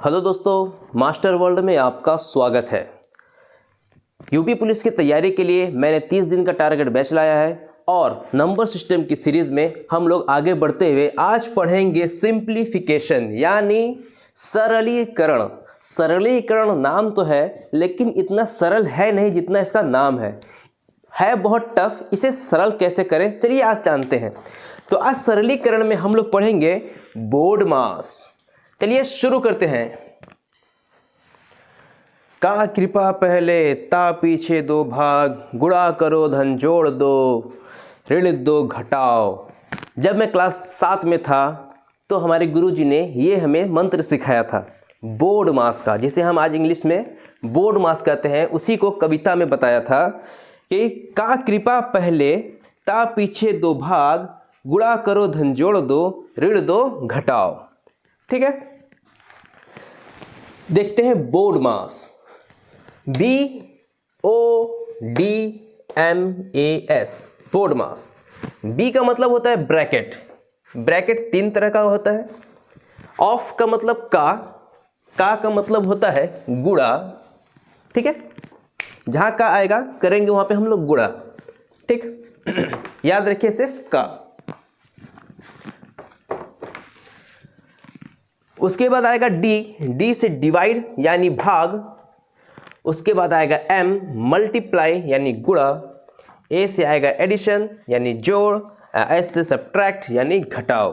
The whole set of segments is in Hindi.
हेलो दोस्तों, मास्टर वर्ल्ड में आपका स्वागत है। यूपी पुलिस की तैयारी के लिए मैंने 30 दिन का टारगेट बैच लाया है और नंबर सिस्टम की सीरीज में हम लोग आगे बढ़ते हुए आज पढ़ेंगे सिंप्लीफिकेशन यानी सरलीकरण। सरलीकरण नाम तो है लेकिन इतना सरल है नहीं जितना इसका नाम है बहुत टफ। इसे सरल कैसे करें, चलिए आज जानते हैं। तो आज सरलीकरण में हम लोग पढ़ेंगे बोर्ड मास। चलिए शुरू करते हैं। का कृपा पहले ता पीछे दो भाग, गुणा करो धन जोड़ दो, ऋण दो घटाओ। जब मैं क्लास 7 में था तो हमारे गुरुजी ने ये हमें मंत्र सिखाया था बोर्ड मास का, जिसे हम आज इंग्लिश में बोर्ड मास कहते हैं। उसी को कविता में बताया था कि का कृपा पहले ता पीछे दो भाग, गुणा करो धन जोड़ दो, ऋण दो घटाओ। ठीक है, देखते हैं बोर्ड मास। BODMAS बोर्ड मास। बी का मतलब होता है ब्रैकेट। ब्रैकेट 3 तरह का होता है। ऑफ का मतलब का मतलब होता है गुणा। ठीक है, जहां का आएगा करेंगे वहां पे हम लोग गुणा। ठीक याद रखिए सिर्फ का। उसके बाद आएगा डी से डिवाइड यानी भाग। उसके बाद आएगा M मल्टीप्लाई यानी गुणा। A से आएगा एडिशन यानी जोड़। S से सब्ट्रैक्ट यानी घटाओ।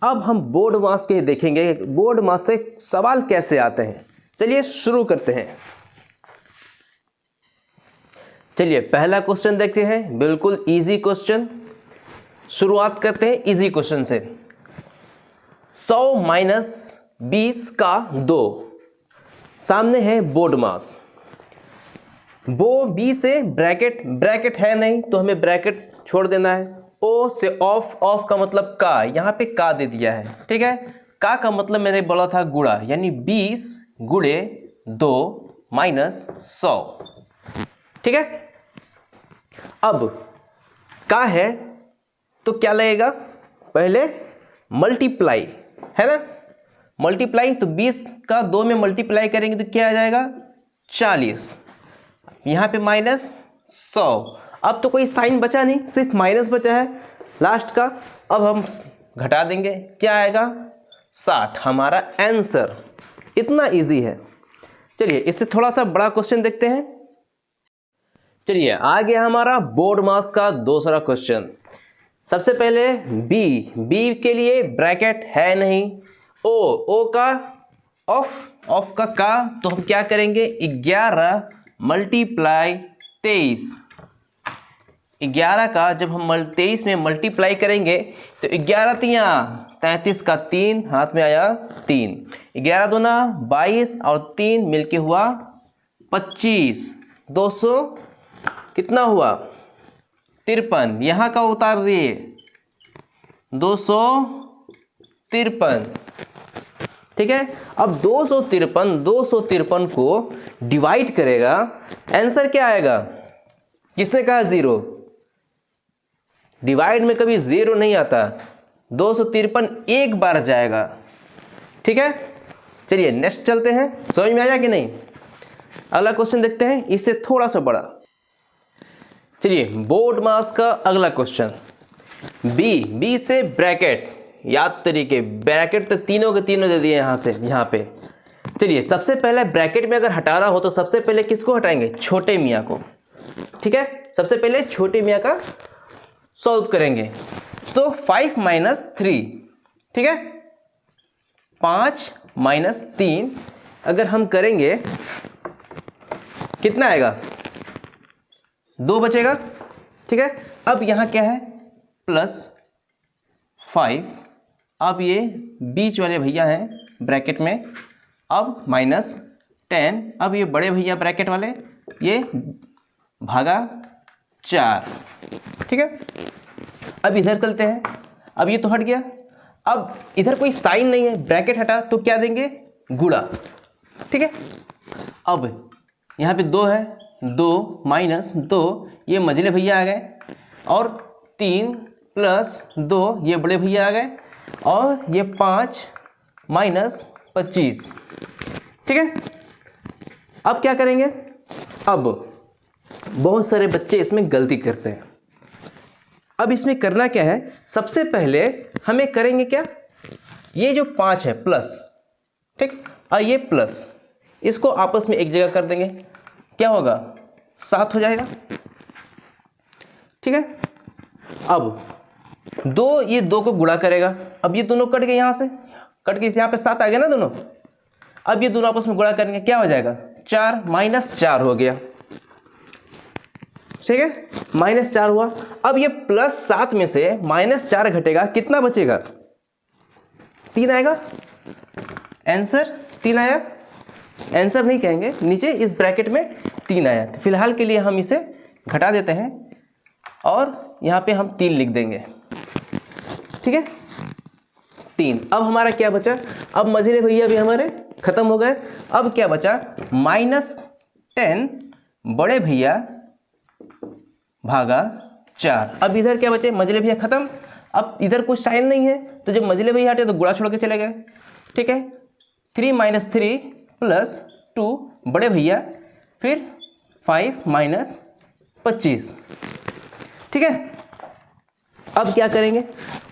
अब हम बोर्ड मास के देखेंगे बोर्ड मास से सवाल कैसे आते हैं। चलिए शुरू करते हैं। चलिए पहला क्वेश्चन देखते हैं, बिल्कुल इजी क्वेश्चन। शुरुआत करते हैं इजी क्वेश्चन से। 100 माइनस 20 का 2 सामने है बोर्ड मास। वो बी से ब्रैकेट है नहीं तो हमें ब्रैकेट छोड़ देना है। ओ से ऑफ का मतलब का, यहाँ पे का दे दिया है। ठीक है, का मतलब मैंने बोला था गुणा यानी 20 गुणे 2 माइनस 100। ठीक है, अब का है तो क्या लगेगा, पहले मल्टीप्लाई है ना। मल्टीप्लाई तो 20 का 2 में मल्टीप्लाई करेंगे तो क्या आ जाएगा 40। यहाँ पे माइनस 100। अब तो कोई साइन बचा नहीं, सिर्फ माइनस बचा है लास्ट का। अब हम घटा देंगे, क्या आएगा 60। हमारा आंसर इतना इजी है। चलिए इससे थोड़ा सा बड़ा क्वेश्चन देखते हैं। चलिए आ गया हमारा बोर्ड मास का दूसरा क्वेश्चन। सबसे पहले बी के लिए ब्रैकेट है नहीं। ओ का ऑफ का तो हम क्या करेंगे 11 मल्टीप्लाई 23। 11 का जब हम 23 में मल्टीप्लाई करेंगे तो 11 तियां 33 का 3 हाथ में आया 3। 11 दूना 22 और 3 मिलके हुआ 25। 200 कितना हुआ 53। यहाँ का उतार दिए 253। ठीक है, अब 253 को डिवाइड करेगा, आंसर क्या आएगा। किसने कहा 0, डिवाइड में कभी 0 नहीं आता। 253 एक बार जाएगा। ठीक है, चलिए नेक्स्ट चलते हैं। समझ में आया कि नहीं। अगला क्वेश्चन देखते हैं, इससे थोड़ा सा बड़ा। चलिए बोर्ड मास का अगला क्वेश्चन। बी से ब्रैकेट, याद तरीके ब्रैकेट तो तीनों के तीनों दे दिए यहाँ पे। चलिए सबसे पहले ब्रैकेट में अगर हटाना हो तो सबसे पहले किसको हटाएंगे, छोटे मियाँ को। ठीक है, सबसे पहले छोटे मियाँ का सॉल्व करेंगे। तो 5 माइनस 3, ठीक है 5 माइनस 3 अगर हम करेंगे कितना आएगा 2 बचेगा। ठीक है, अब यहाँ क्या है प्लस 5। अब ये बीच वाले भैया हैं ब्रैकेट में, अब माइनस 10। अब ये बड़े भैया ब्रैकेट वाले ये भागा 4। ठीक है, अब इधर चलते हैं। अब ये तो हट गया, अब इधर कोई साइन नहीं है, ब्रैकेट हटा तो क्या देंगे गुणा। ठीक है, अब यहाँ पे 2 है, 2 माइनस 2 ये मझले भैया आ गए, और 3 प्लस 2 ये बड़े भैया आ गए, और ये 5 माइनस 25। ठीक है, अब क्या करेंगे, अब बहुत सारे बच्चे इसमें गलती करते हैं। अब इसमें करना क्या है, सबसे पहले हमें करेंगे क्या, ये जो 5 है प्लस, ठीक, और ये प्लस, इसको आपस में एक जगह कर देंगे, क्या होगा 7 हो जाएगा। ठीक है, अब ये दो को गुणा करेगा, अब ये दोनों कट गए, यहां से कट के यहाँ पे 7 आ गया ना दोनों, अब ये दोनों आपस में गुणा करेंगे, क्या हो जाएगा 4 -4 हो गया। ठीक है, -4 हुआ। अब ये +7 में से -4 घटेगा, कितना बचेगा, 3 आएगा। आंसर 3 आया, आंसर नहीं कहेंगे, नीचे इस ब्रैकेट में 3 आया। तो फिलहाल के लिए हम इसे घटा देते हैं और यहाँ पे हम 3 लिख देंगे। ठीक है, 3। अब हमारा क्या बचा, अब मझले भैया भी हमारे खत्म हो गए। अब क्या बचा, -10 बड़े भैया भागा 4। अब इधर क्या बचे, मझले भैया खत्म, अब इधर कुछ साइन नहीं है, तो जब मझले भैया हटे तो गुणा छोड़ के चले गए। ठीक है, 3 - 3 + 2 बड़े भैया, फिर 5 - 25। ठीक है, अब क्या करेंगे,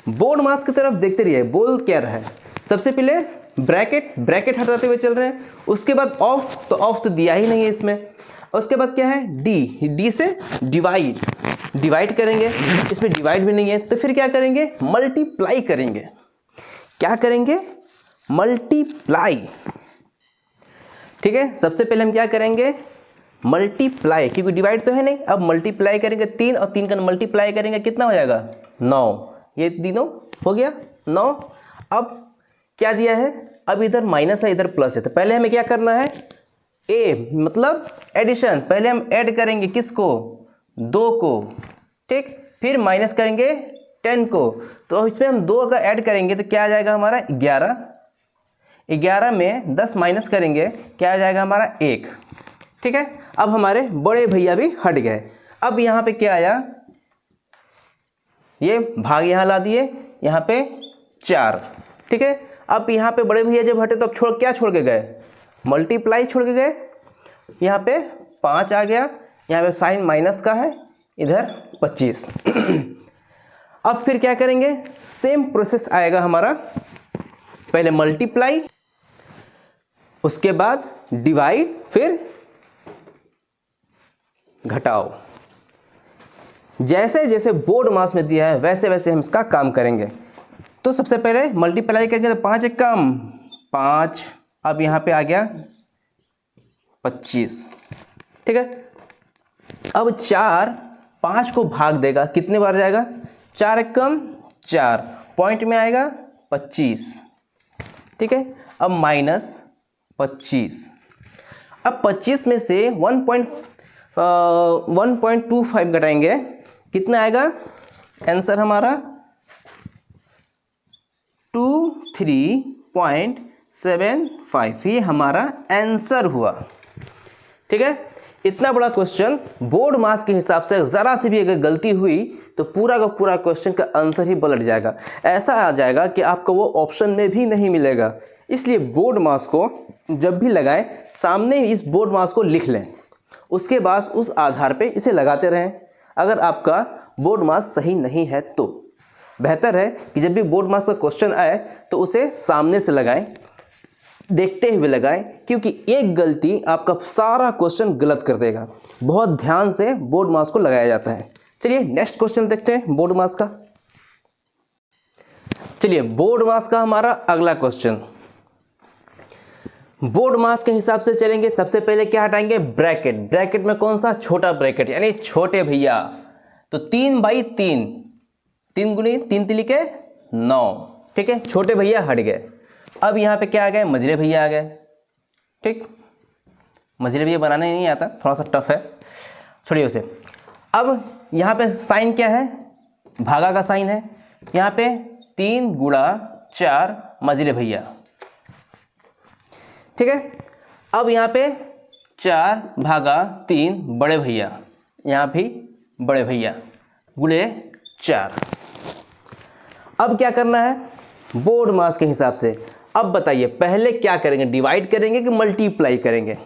बोर्ड मास की तरफ देखते रहिए, बोल क्या रहा है। सबसे पहले ब्रैकेट हटाते हुए चल रहे हैं, उसके बाद ऑफ, तो ऑफ तो दिया ही नहीं है इसमें, और उसके बाद क्या है, डी से डिवाइड करेंगे, इसमें डिवाइड भी नहीं है, तो फिर क्या करेंगे, मल्टीप्लाई करेंगे। क्या करेंगे, मल्टीप्लाई। ठीक है, सबसे पहले हम क्या करेंगे, मल्टीप्लाई, क्योंकि डिवाइड तो है नहीं, अब मल्टीप्लाई करेंगे 3 और 3 का मल्टीप्लाई करेंगे, कितना हो जाएगा 9। ये तीनों हो गया 9। अब क्या दिया है, अब इधर माइनस है इधर प्लस है, तो पहले हमें क्या करना है, ए मतलब एडिशन, पहले हम ऐड करेंगे किसको, 2 को। ठीक, फिर माइनस करेंगे 10 को, तो इसमें हम 2 का ऐड करेंगे तो क्या आ जाएगा हमारा 11। 11 में 10 माइनस करेंगे, क्या आ जाएगा हमारा 1। ठीक है, अब हमारे बड़े भैया भी हट गए। अब यहाँ पे क्या आया, ये भाग यहाँ ला दिए, यहाँ पे 4। ठीक है, अब यहाँ पे बड़े भैया जब हटे तो अब क्या छोड़ के गए, मल्टीप्लाई छोड़ के गए। यहाँ पे 5 आ गया, यहाँ पे साइन माइनस का है, इधर 25। अब फिर क्या करेंगे, सेम प्रोसेस आएगा हमारा, पहले मल्टीप्लाई, उसके बाद डिवाइड, फिर घटाओ। जैसे जैसे बोर्ड मास में दिया है वैसे वैसे हम इसका काम करेंगे। तो सबसे पहले मल्टीप्लाई करेंगे तो 5 एक कम 5, अब यहाँ पे आ गया 25। ठीक है, अब 4 5 को भाग देगा, कितने बार जाएगा, 4 एक कम 4, पॉइंट में आएगा 25। ठीक है, अब -25, अब 25 में से 1.25 घटाएंगे, कितना आएगा, आंसर हमारा 23.75, ये हमारा आंसर हुआ। ठीक है, इतना बड़ा क्वेश्चन बोर्ड मास के हिसाब से ज़रा सी भी अगर गलती हुई तो पूरा का पूरा क्वेश्चन का आंसर ही पलट जाएगा। ऐसा आ जाएगा कि आपको वो ऑप्शन में भी नहीं मिलेगा। इसलिए बोर्ड मास को जब भी लगाएं, सामने इस बोर्ड मास को लिख लें, उसके बाद उस आधार पे इसे लगाते रहें। अगर आपका बोर्ड मास सही नहीं है तो बेहतर है कि जब भी बोर्ड मास का क्वेश्चन आए तो उसे सामने से लगाएं, देखते हुए लगाएं, क्योंकि एक गलती आपका सारा क्वेश्चन गलत कर देगा। बहुत ध्यान से बोर्ड मास को लगाया जाता है। चलिए नेक्स्ट क्वेश्चन देखते हैं बोर्ड मास का। चलिए बोर्ड मास का हमारा अगला क्वेश्चन, बोर्ड मास के हिसाब से चलेंगे। सबसे पहले क्या हटाएंगे, ब्रैकेट। ब्रैकेट में कौन सा, छोटा ब्रैकेट, यानी छोटे भैया। तो 3/3, 3 गुनी 3 तिलिके 9। ठीक है, छोटे भैया हट गए। अब यहाँ पे क्या आ गए, मझले भैया आ गए। ठीक, मझले भैया बनाने नहीं आता, थोड़ा सा टफ है, छोड़िए उसे। अब यहाँ पे साइन क्या है, भागा का साइन है। यहाँ पे 3 × 4 मझले भैया। ठीक है, अब यहाँ पे 4/3 बड़े भैया, यहाँ भी बड़े भैया गुणे 4। अब क्या करना है, बोर्ड मास के हिसाब से। अब बताइए पहले क्या करेंगे, डिवाइड करेंगे कि मल्टीप्लाई करेंगे?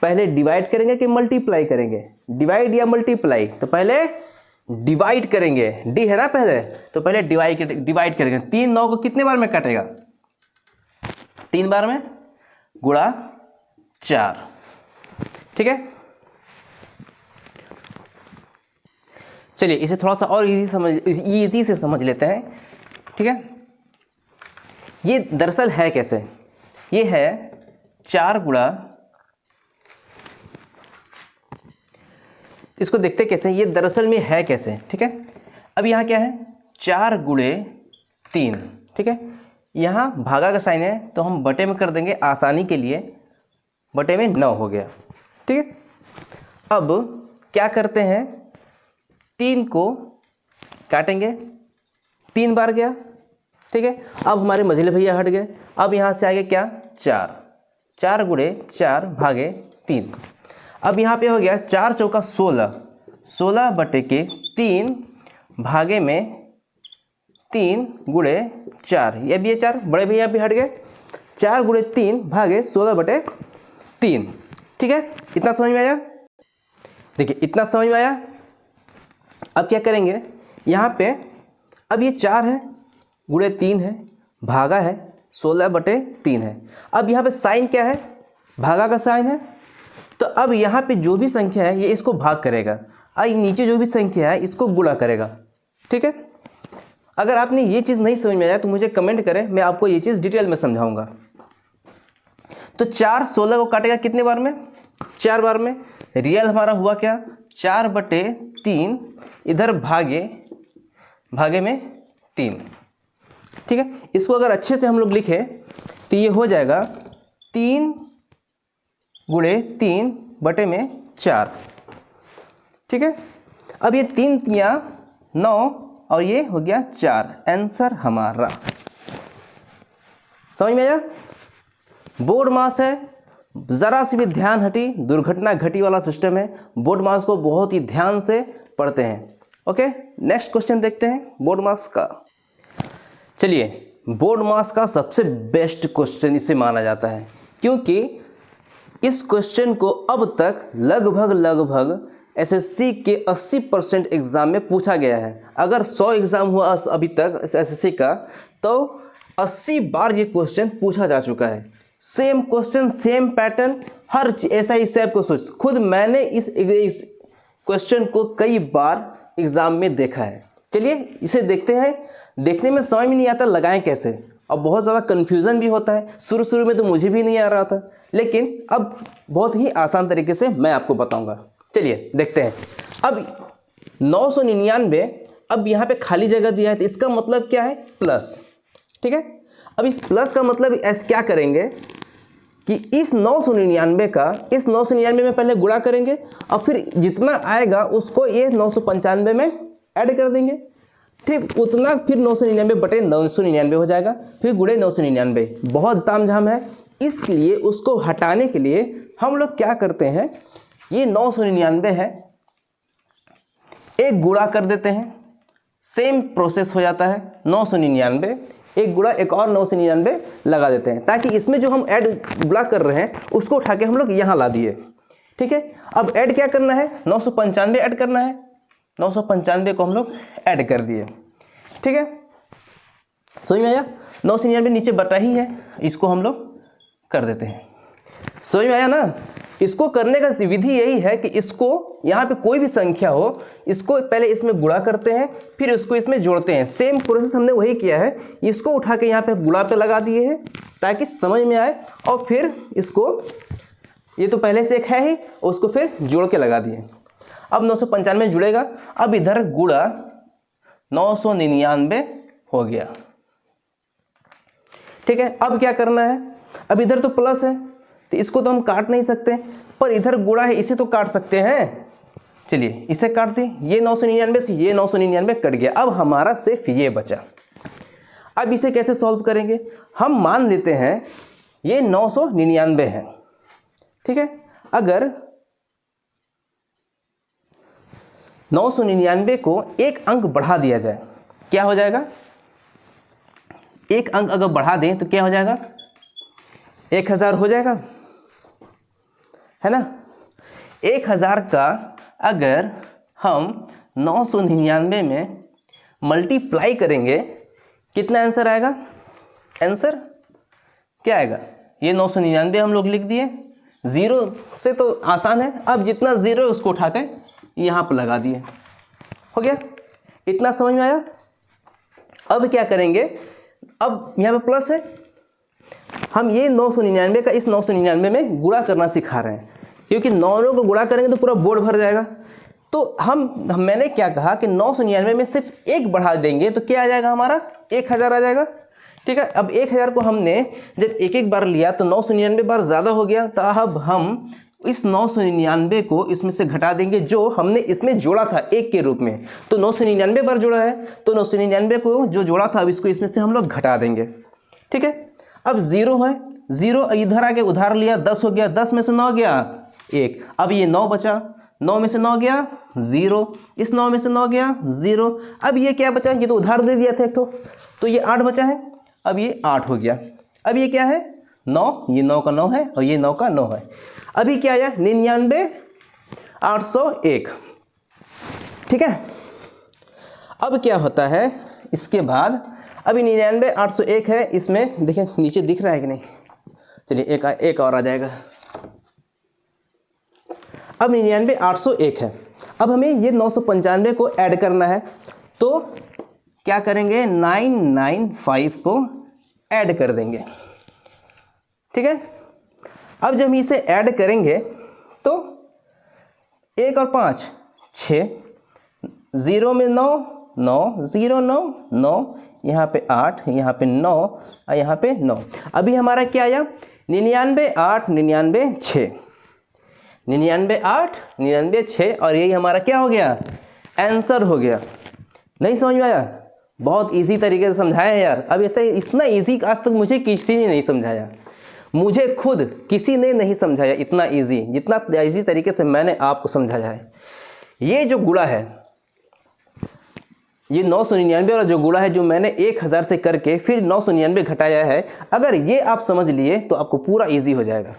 पहले डिवाइड करेंगे कि मल्टीप्लाई करेंगे? डिवाइड या मल्टीप्लाई? तो पहले डिवाइड करेंगे, डी है ना पहले, तो पहले डिवाइड करेंगे। 3 9 को कितने बार में काटेगा? 3 बार में, गुणा 4, ठीक है। चलिए इसे थोड़ा सा और इजी से समझ लेते हैं, ठीक है। ये दरअसल है कैसे? ये है 4 गुणा, इसको देखते कैसे, ये दरअसल में है कैसे, ठीक है। अब यहाँ क्या है, 4 गुणे 3, ठीक है। यहाँ भागा का साइन है तो हम बटे में कर देंगे आसानी के लिए, बटे में 9 हो गया, ठीक है। अब क्या करते हैं, 3 को काटेंगे, 3 बार गया, ठीक है। अब हमारे मझले भैया हट गए, अब यहाँ से आगे क्या, 4 गुणे 4 भागे 3। अब यहाँ पे हो गया 4 चौका 16, 16 बटे के 3 भागे में 3 गुणे 4, ये भी है 4, बड़े भैया भी हट गए, 4 गुणे 3 भागे 16 बटे 3, ठीक है। इतना समझ में आया? देखिए इतना समझ में आया। अब क्या करेंगे, यहाँ पे अब ये 4 है, गुणे 3 है, भागा है 16 बटे 3 है। अब यहाँ पे साइन क्या है, भागा का साइन है, तो अब यहाँ पे जो भी संख्या है ये इसको भाग करेगा, और नीचे जो भी संख्या है इसको गुणा करेगा, ठीक है। अगर आपने ये चीज़ नहीं समझ में आया तो मुझे कमेंट करें, मैं आपको ये चीज़ डिटेल में समझाऊंगा। तो 4 16 को काटेगा कितने बार में, 4 बार में। रियल हमारा हुआ क्या, 4 बटे 3, इधर भागे में 3, ठीक है। इसको अगर अच्छे से हम लोग लिखें तो ये हो जाएगा 3 गुणे 3 बटे में 4, ठीक है। अब ये 3 3 9 और ये हो गया 4, आंसर हमारा। समझ में आया? बोर्ड मास है, जरा सी भी ध्यान हटी दुर्घटना घटी वाला सिस्टम है, बोर्ड मास को बहुत ही ध्यान से पढ़ते हैं। ओके, नेक्स्ट क्वेश्चन देखते हैं बोर्ड मास का। चलिए, बोर्ड मास का सबसे बेस्ट क्वेश्चन इसे माना जाता है, क्योंकि इस क्वेश्चन को अब तक लगभग एसएससी के 80% एग्जाम में पूछा गया है। अगर 100 एग्जाम हुआ अभी तक एसएससी का, तो 80 बार ये क्वेश्चन पूछा जा चुका है। सेम क्वेश्चन, सेम पैटर्न, हर ऐसा ही सेम को सोच, खुद मैंने इस क्वेश्चन को कई बार एग्जाम में देखा है। चलिए इसे देखते हैं। देखने में समझ में नहीं आता लगाएं कैसे, और बहुत ज़्यादा कन्फ्यूज़न भी होता है। शुरू में तो मुझे भी नहीं आ रहा था, लेकिन अब बहुत ही आसान तरीके से मैं आपको बताऊंगा। चलिए देखते हैं। अब 999, अब यहाँ पे खाली जगह दिया है तो इसका मतलब क्या है, प्लस, ठीक है। अब इस प्लस का मतलब ऐसे क्या करेंगे कि इस 999 का इस 999 में पहले गुणा करेंगे, और फिर जितना आएगा उसको ये 995 में ऐड कर देंगे, ठीक। उतना फिर 999 बटे 999 हो जाएगा, फिर गुणे 999। बहुत तामझाम है, इसलिए उसको हटाने के लिए हम लोग क्या करते हैं, ये 999 है, एक गुणा कर देते हैं, सेम प्रोसेस हो जाता है। 999 एक गुणा एक और 999 लगा देते हैं, ताकि इसमें जो हम ऐड गुणा कर रहे हैं उसको उठा के हम लोग यहाँ ला दिए, ठीक है। अब ऐड क्या करना है, 995 ऐड करना है, 995 को हम लोग ऐड कर दिए, ठीक है। समझ में आया? 999 नीचे बटा ही है, इसको हम लोग कर देते हैं। समझ में आया ना? इसको करने का विधि यही है कि इसको यहाँ पे कोई भी संख्या हो, इसको पहले इसमें गुणा करते हैं, फिर इसको इसमें जोड़ते हैं। सेम प्रोसेस हमने वही किया है, इसको उठा के यहाँ पे गुणा पे लगा दिए हैं ताकि समझ में आए, और फिर इसको, ये तो पहले से एक है ही, उसको फिर जोड़ के लगा दिए। अब 995 जुड़ेगा, अब इधर गुणा 999 हो गया, ठीक है। अब क्या करना है, अब इधर तो प्लस है तो इसको तो हम काट नहीं सकते, पर इधर गुणा है इसे तो काट सकते हैं। चलिए इसे काट दें, ये 999 से ये 999 कट गया, अब हमारा सिर्फ ये बचा। अब इसे कैसे सॉल्व करेंगे, हम मान लेते हैं ये 999 है, ठीक है। अगर 999 को एक अंक बढ़ा दिया जाए, क्या हो जाएगा, एक अंक अगर बढ़ा दें तो क्या हो जाएगा, 1000 हो जाएगा, है ना। 1000 का अगर हम 999 में मल्टीप्लाई करेंगे कितना आंसर आएगा? आंसर क्या आएगा? ये 999 हम लोग लिख दिए, जीरो से तो आसान है, अब जितना जीरो है उसको उठा के यहाँ पर लगा दिए, हो गया। इतना समझ में आया? अब क्या करेंगे, अब यहाँ पे प्लस है, हम ये 999 का इस 999 में गुणा करना सिखा रहे हैं, क्योंकि 9 को गुणा करेंगे तो पूरा बोर्ड भर जाएगा। तो मैंने क्या कहा कि 999 में सिर्फ एक बढ़ा देंगे तो क्या आ जाएगा हमारा? 1000 आ जाएगा, ठीक है। अब 1000 को हमने जब एक एक बार लिया तो 999 बार ज़्यादा हो गया, तो अब हम इस 999 को इसमें से घटा देंगे जो हमने इसमें जोड़ा था एक के रूप में, तो 999 बार जोड़ा है, तो 999 को जो जोड़ा था अब इसको इसमें से हम लोग घटा देंगे, ठीक है। अब जीरो है, जीरो इधर आके उधार लिया, 10 हो गया, 10 में से 9 गया 1, अब ये 9 बचा, 9 में से 9 गया 0, इस 9 में से 9 गया 0, अब ये क्या बचा? ये तो उधार दे दिया था एक तो ये 8 बचा है, अब ये 8 हो गया। अब ये क्या है? 9, ये 9 का 9 है और ये 9 का 9 है। अभी क्या आया? 99,801, ठीक है। अब क्या होता है इसके बाद? अभी 99,801 है, इसमें देखिए नीचे दिख रहा है कि नहीं? चलिए एक और आ जाएगा। अब 99,801 है, अब हमें ये 995 को ऐड करना है, तो क्या करेंगे? 995 को ऐड कर देंगे, ठीक है। अब जब हम इसे ऐड करेंगे तो 1 और 5 6, 0 में 9 9, 0 9 9, यहाँ पे 8, यहाँ पे 9 और यहाँ पे 9। अभी हमारा क्या आया? 99,8 99,6, 99,8 99,6, और यही हमारा क्या हो गया? आंसर हो गया। नहीं समझ में आया? बहुत इजी तरीके से समझाया है यार। अब ऐसा इतना इजी आज तक मुझे किसी ने नहीं समझाया, मुझे खुद किसी ने नहीं समझाया इतना इजी, जितना इजी तरीके से मैंने आपको समझाया है। ये जो गुणा है, ये 999 वाला जो गुणा है, जो मैंने 1000 से करके फिर 999 घटाया है, अगर ये आप समझ लिए तो आपको पूरा इजी हो जाएगा।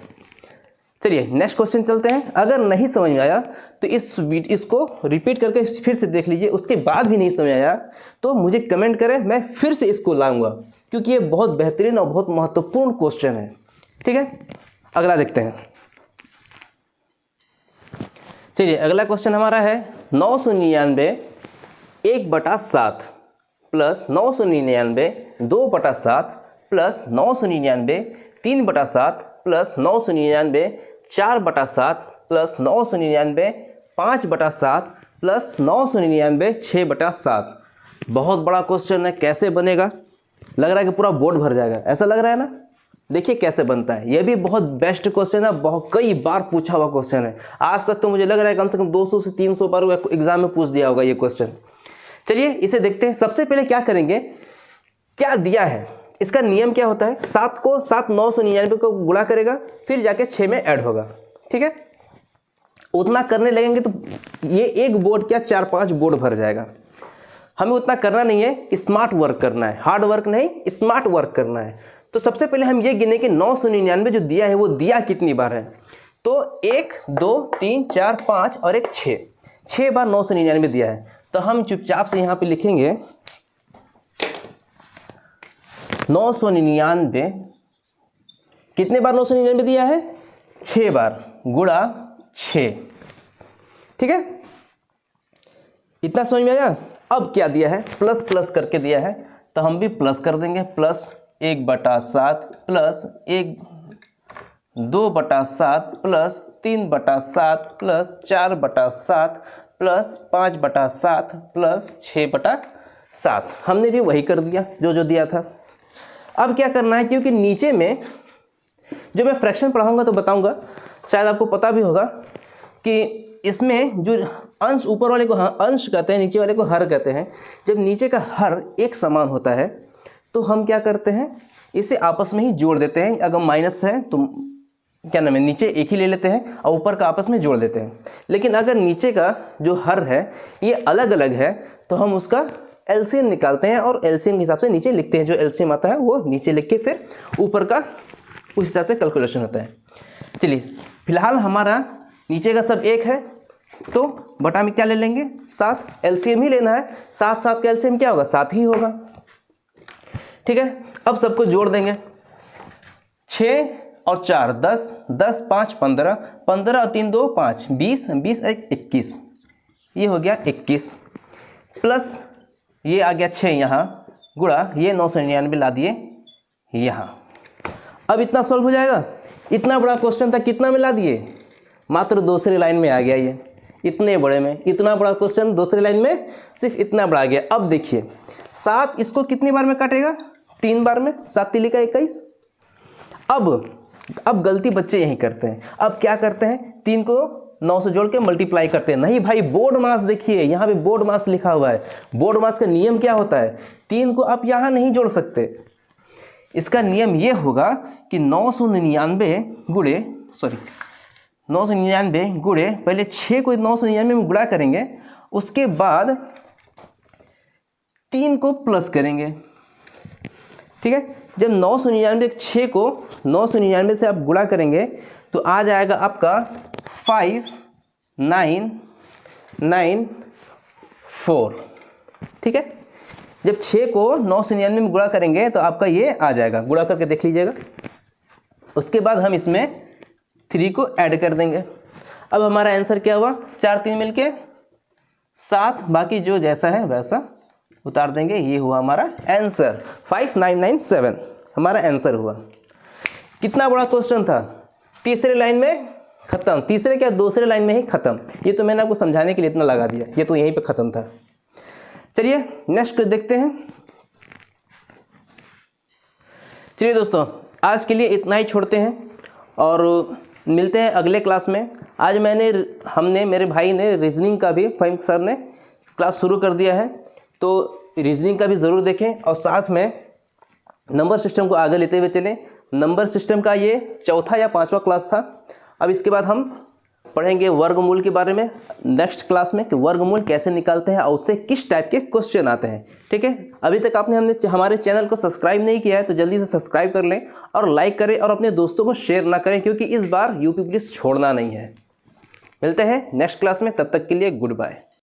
चलिए नेक्स्ट क्वेश्चन चलते हैं। अगर नहीं समझ में आया तो इसको रिपीट करके फिर से देख लीजिए, उसके बाद भी नहीं समझ आया तो मुझे कमेंट करें, मैं फिर से इसको लाऊंगा, क्योंकि ये बहुत बेहतरीन और बहुत महत्वपूर्ण क्वेश्चन है, ठीक है। अगला देखते हैं। चलिए अगला क्वेश्चन हमारा है 999 1/7 plus 999 2/7 plus 999 3/7 plus 999 4/7 plus 999 5/7 plus 999 6/7। बहुत बड़ा क्वेश्चन है, कैसे बनेगा? लग रहा है कि पूरा बोर्ड भर जाएगा, ऐसा लग रहा है ना। देखिए कैसे बनता है, यह भी बहुत बेस्ट क्वेश्चन है, बहुत कई बार पूछा हुआ क्वेश्चन है। आज तक तो मुझे लग रहा है कम से कम 200 से 300 बार एग्जाम में पूछ दिया होगा ये क्वेश्चन। चलिए इसे देखते हैं। सबसे पहले क्या करेंगे, क्या दिया है, इसका नियम क्या होता है? 7 999 को गुणा करेगा, फिर जाके 6 में ऐड होगा, ठीक है। उतना करने लगेंगे तो ये एक बोर्ड क्या 4-5 बोर्ड भर जाएगा। हमें उतना करना नहीं है, स्मार्ट वर्क करना है, हार्ड वर्क नहीं, स्मार्ट वर्क करना है। तो सबसे पहले हम ये गिने कि 999 जो दिया है वो दिया कितनी बार है, तो 1 2 3 4 5 और एक 6 बार 999 दिया है। तो हम चुपचाप से यहाँ पे लिखेंगे 999 कितने बार 999 दिया है? 6 बार, गुणा 6, ठीक है। इतना समझ में आया? अब क्या दिया है? प्लस प्लस करके दिया है, तो हम भी प्लस कर देंगे, plus 1/7 plus 2/7 plus 3/7 plus 4/7 plus 5/7 plus 6/7। हमने भी वही कर दिया जो दिया था। अब क्या करना है, क्योंकि नीचे में जो मैं फ्रैक्शन पढ़ाऊंगा तो बताऊंगा, शायद आपको पता भी होगा कि इसमें जो अंश ऊपर वाले को अंश कहते हैं, नीचे वाले को हर कहते हैं। जब नीचे का हर एक समान होता है तो हम क्या करते हैं, इसे आपस में ही जोड़ देते हैं। अगर माइनस है तो क्या नाम है, नीचे एक ही ले लेते हैं और ऊपर का आपस में जोड़ देते हैं। लेकिन अगर नीचे का जो हर है ये अलग अलग है तो हम उसका एलसीएम निकालते हैं और एलसीएम के हिसाब से नीचे लिखते हैं। जो एलसीएम आता है वो नीचे लिख के फिर ऊपर का उस हिसाब से कैलकुलेशन होता है। चलिए फिलहाल हमारा नीचे का सब 1 है तो बटा में क्या ले लेंगे 7, एलसीएम ही लेना है। 7 7 का एलसीएम क्या होगा 7 ही होगा। ठीक है, अब सबको जोड़ देंगे 6 और 4 10, 10 5 15, 15 और 3 2 5, 20, 20 1 21, ये हो गया 21 प्लस ये आ गया 6 यहाँ गुणा ये 999 ला दिए यहाँ। अब इतना सॉल्व हो जाएगा। इतना बड़ा क्वेश्चन था, कितना में ला दिए, मात्र दूसरी लाइन में आ गया। ये इतने बड़े में इतना बड़ा क्वेश्चन दूसरी लाइन में सिर्फ इतना बड़ा गया। अब देखिए 7 इसको कितनी बार में काटेगा 3 बार में, 7 तिली का 21। अब गलती बच्चे यही करते हैं। अब क्या करते हैं 3 को 9 से जोड़ के मल्टीप्लाई करते हैं। नहीं भाई, बोर्ड मास देखिए, यहाँ पे बोर्ड मास लिखा हुआ है। बोर्ड मास का नियम क्या होता है, 3 को आप यहाँ नहीं जोड़ सकते। इसका नियम ये होगा कि 999 गुणे पहले 6 को 999 में गुणा करेंगे, उसके बाद 3 को प्लस करेंगे। ठीक है, जब 999 6 को 999 से आप गुणा करेंगे तो आ जाएगा आपका 5994। ठीक है, जब 6 को 999 में गुणा करेंगे तो आपका ये आ जाएगा, गुणा करके देख लीजिएगा। उसके बाद हम इसमें 3 को ऐड कर देंगे। अब हमारा आंसर क्या हुआ, 4 3 मिलके 7, बाकी जो जैसा है वैसा उतार देंगे। ये हुआ हमारा आंसर, 5997 हमारा आंसर हुआ। कितना बड़ा क्वेश्चन था, तीसरे लाइन में खत्म, तीसरे क्या दूसरे लाइन में ही खत्म। ये तो मैंने आपको समझाने के लिए इतना लगा दिया, ये तो यहीं पे खत्म था। चलिए नेक्स्ट देखते हैं। चलिए दोस्तों, आज के लिए इतना ही छोड़ते हैं और मिलते हैं अगले क्लास में। आज मेरे भाई ने रीजनिंग का भी, फहीम सर ने क्लास शुरू कर दिया है, तो रीजनिंग का भी ज़रूर देखें और साथ में नंबर सिस्टम को आगे लेते हुए चलें। नंबर सिस्टम का ये 4था या 5वां क्लास था। अब इसके बाद हम पढ़ेंगे वर्गमूल के बारे में नेक्स्ट क्लास में, कि वर्गमूल कैसे निकालते हैं और उससे किस टाइप के क्वेश्चन आते हैं। ठीक है, अभी तक आपने हमारे चैनल को सब्सक्राइब नहीं किया है तो जल्दी से सब्सक्राइब कर लें और लाइक करें और अपने दोस्तों को शेयर ना करें, क्योंकि इस बार यूपी पुलिस छोड़ना नहीं है। मिलते हैं नेक्स्ट क्लास में, तब तक के लिए गुड बाय।